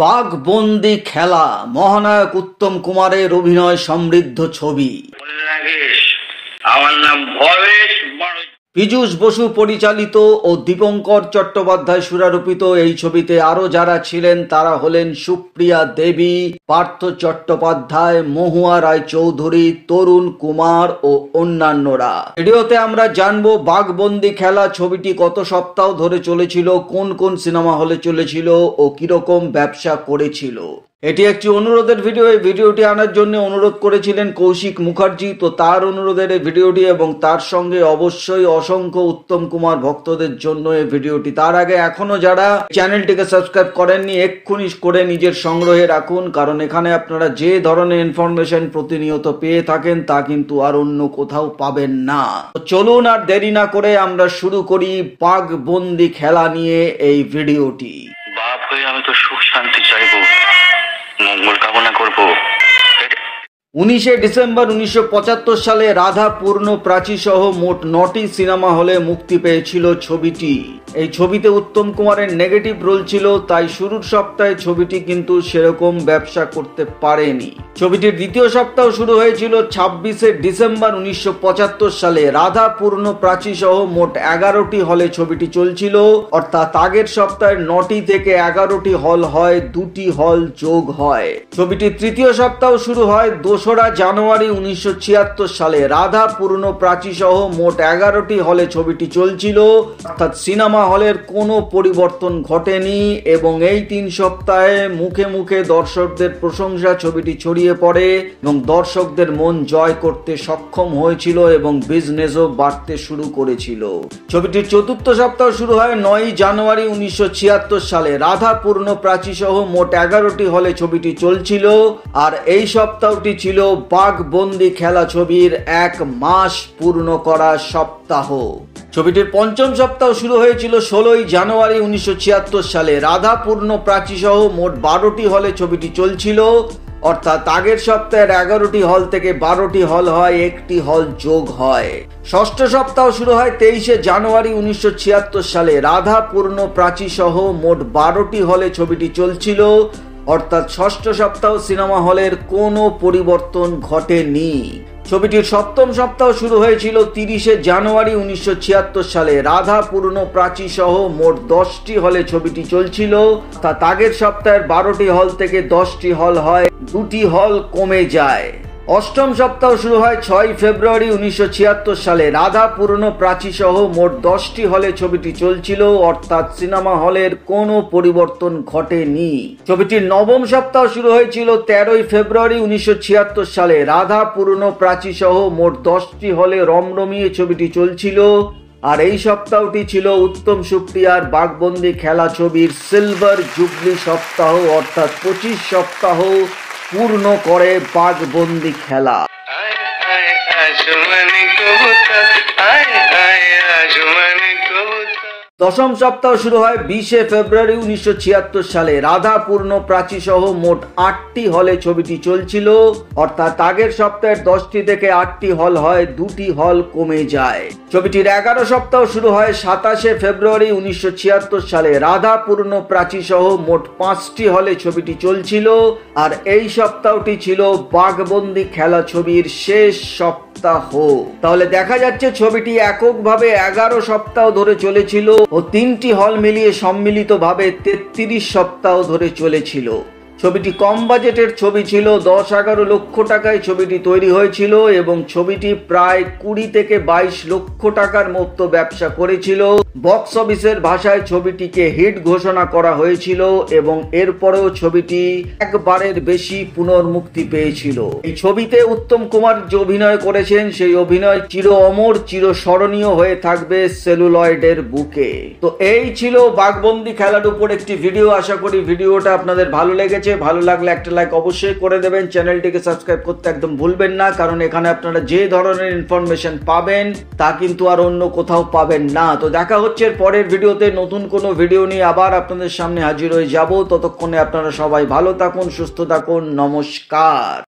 বাঘবন্দি খেলা মহানায়ক উত্তম কুমারের অভিনয় সমৃদ্ধ ছবি। আমার নাম ভবেশ। পীযূষ বসু পরিচালিত ও দীপঙ্কর চট্টোপাধ্যায় সুরারোপিত এই ছবিতে আরো যারা ছিলেন তারা হলেন সুপ্রিয়া দেবী, পার্থ চট্টোপাধ্যায়, মহুয়া রায় চৌধুরী, তরুণ কুমার ও অন্যান্যরা। ভিডিওতে আমরা জানবো বাঘবন্দি খেলা ছবিটি কত সপ্তাহ ধরে চলেছিল, কোন কোন সিনেমা হলে চলেছিল ও কিরকম ব্যবসা করেছিল। এটি একটি অনুরোধের ভিডিও। এই ভিডিওটি আনার জন্য অনুরোধ করেছিলেন কৌশিক মুখার্জি, তো তার অনুরোধের এই ভিডিওটি এবং তার সঙ্গে অবশ্যই অসংখ্য উত্তম কুমার ভক্তদের জন্য এই ভিডিওটি। তার আগে এখনো যারা চ্যানেলটিকে সাবস্ক্রাইব করেননি এক্ষুনি করে নিজের সংগ্রহে রাখুন, কারণ এখানে আপনারা যে ধরনের ইনফরমেশন প্রতিনিয়ত পেয়ে থাকেন তা কিন্তু আর অন্য কোথাও পাবেন না। চলুন আর দেরি না করে আমরা শুরু করি বাঘবন্দি খেলা নিয়ে এই ভিডিওটি। বাপ হয়ে আমি তো সুখ শান্তি চাইবো, মঙ্গল কামনা করবো। 19শে ডিসেম্বর 1975 সালে রাধা পূর্ণ প্রাচী সহ মোট 9টি সিনেমা হলে মুক্তি পেয়েছিল ছবিটি। এই ছবিতে উত্তম কুমারের নেগেটিভ রোল ছিল, তাই শুরুর সপ্তাহে ছবিটি কিন্তু সেরকম ব্যবসা করতে পারেনি। ছবিটির দ্বিতীয় সপ্তাহ শুরু হয়েছিল 26শে ডিসেম্বর 1975 সালে। রাধা পূর্ণ প্রাচী সহ মোট 11টি হলে ছবিটি চলছিল, অর্থাৎ আগের সপ্তাহে 9টি থেকে 11টি হল হয়, 2টি হল যোগ হয়। ছবিটির তৃতীয় সপ্তাহ শুরু হয় 2রা জানুয়ারি 1976 সালে। রাধা পূর্ণ প্রাচী সহ মোট 11টি হলে ছবিটি চলছিল, অর্থাৎ সিনেমা হলের কোনো পরিবর্তন ঘটেনি এবং এই 3 সপ্তাহে মুখে মুখে দর্শকদের প্রশংসা ছবিটি ছড়িয়ে পড়ে এবং দর্শকদের মন জয় করতে সক্ষম হয়েছিল এবং বিজনেসও বাড়তে শুরু করেছিল। ছবিটির চতুর্থ সপ্তাহ শুরু হয় 9 জানুয়ারি 1976 সালে। রাধা পূর্ণ প্রাচী সহ মোট 11টি হলে ছবিটি চলছিল, আর এই সপ্তাহটি ছিল বাঘবন্দি খেলা ছবির 1 মাস পূর্ণ করা সপ্তাহ। ছবিটির পঞ্চম সপ্তাহ শুরু হয়েছিল 16 জানুয়ারি 1976 সালে। রাধা পূর্ণ প্রাচী সহ মোট 12টি হলে ছবিটি চলছিল, অর্থাৎ আগের সপ্তাহের 11টি হল থেকে 12টি হল হয়, 1টি হল যোগ হয়। ষষ্ঠ সপ্তাহ শুরু হয় 23শে জানুয়ারি 1976 সালে। রাধা পূর্ণ প্রাচী সহ মোট 12টি হলে ছবিটি চলছিল, অর্থাৎ ষষ্ঠ সপ্তাহ সিনেমা হলের কোনো পরিবর্তন ঘটেনি। ছবিটির সপ্তম সপ্তাহ শুরু হয়েছিল 30শে জানুয়ারি 1976 সালে। রাধা পূর্ণ প্রাচী সহ মোট 10টি হলে ছবিটি চলছিল, অর্থাৎ আগের সপ্তাহের 12টি হল থেকে 10টি হল হয়, 2টি হল কমে যায়। অষ্টম সপ্তাহ শুরু হয় 6 ফেব্রুয়ারি 1976 সালে। রাধা পূর্ণ প্রাচী সহ মোট 10টি হলে ছবিটি চলছিল, অর্থাৎ সিনেমা হলের কোনো পরিবর্তন ঘটেনি। ছবিটির নবম সপ্তাহ শুরু হয়েছিল 13 ফেব্রুয়ারি 1976 সালে। রাধা পূর্ণ প্রাচী সহ মোট 10টি হলে রমরমিয়ে ছবিটি চলছিল, আর এই সপ্তাহটি ছিল উত্তম সুপ্রিয়ার বাঘবন্দি খেলা ছবির সিলভার জুবলি সপ্তাহ, অর্থাৎ 25 সপ্তাহ পূর্ণ করে বাঘবন্দি খেলা। দশম সপ্তাহ শুরু হয় 20শে ফেব্রুয়ারি 1976 সালে। রাধা পূর্ণ প্রাচী সহ মোট 8টি হলে ছবিটি চলছিল, অর্থাৎ আগের সপ্তাহের 10টি থেকে 8টি হল হয়, 2টি হল কমে যায়। ছবিটির 11 সপ্তাহ শুরু হয় 27শে ফেব্রুয়ারি 1976 সালে। রাধা পূর্ণ প্রাচী সহ মোট 5টি হলে ছবিটি চলছিল, আর এই সপ্তাহটি ছিল বাঘবন্দি খেলা ছবির শেষ সপ্তাহ। তাহলে দেখা যাচ্ছে ছবিটি এককভাবে 11 সপ্তাহ ধরে চলেছিল ও 3টি হল মিলিয়ে সম্মিলিতভাবে 33 সপ্তাহ ধরে চলেছিল। ছবিটি কম বাজেটের ছবি ছিল, 10-11 লক্ষ টাকায় ছবিটি তৈরি হয়েছিল এবং ছবিটি প্রায় 20 থেকে 22 লক্ষ টাকার মতো ব্যবসা করেছিল। বক্স অফিসের ভাষায় ছবিটিকে হিট ঘোষণা করা হয়েছিল এবং এরপরেও ছবিটি একবারের বেশি পুনর্মুক্তি পেয়েছিল। এই ছবিতে উত্তম কুমার যে অভিনয় করেছেন সেই অভিনয় চির অমর, চিরস্মরণীয় হয়ে থাকবে সেলুলয়েডের বুকে। তো এই ছিল বাঘবন্দি খেলার উপর একটি ভিডিও। আশা করি ভিডিওটা আপনাদের ভালো লেগেছে। ভালো লাগলে একটা লাইক অবশ্যই করে দেবেন। চ্যানেলটিকে সাবস্ক্রাইব করতে একদম ভুলবেন না, কারণ এখানে আপনারা যে ধরনের ইনফরমেশন পাবেন তা কিন্তু আর অন্য কোথাও পাবেন না। তো দেখা হচ্ছে পরের ভিডিওতে নতুন কোনো ভিডিও নিয়ে আবার আপনাদের সামনে হাজির হয়ে যাব। ততক্ষণে আপনারা সবাই ভালো থাকুন, সুস্থ থাকুন। নমস্কার।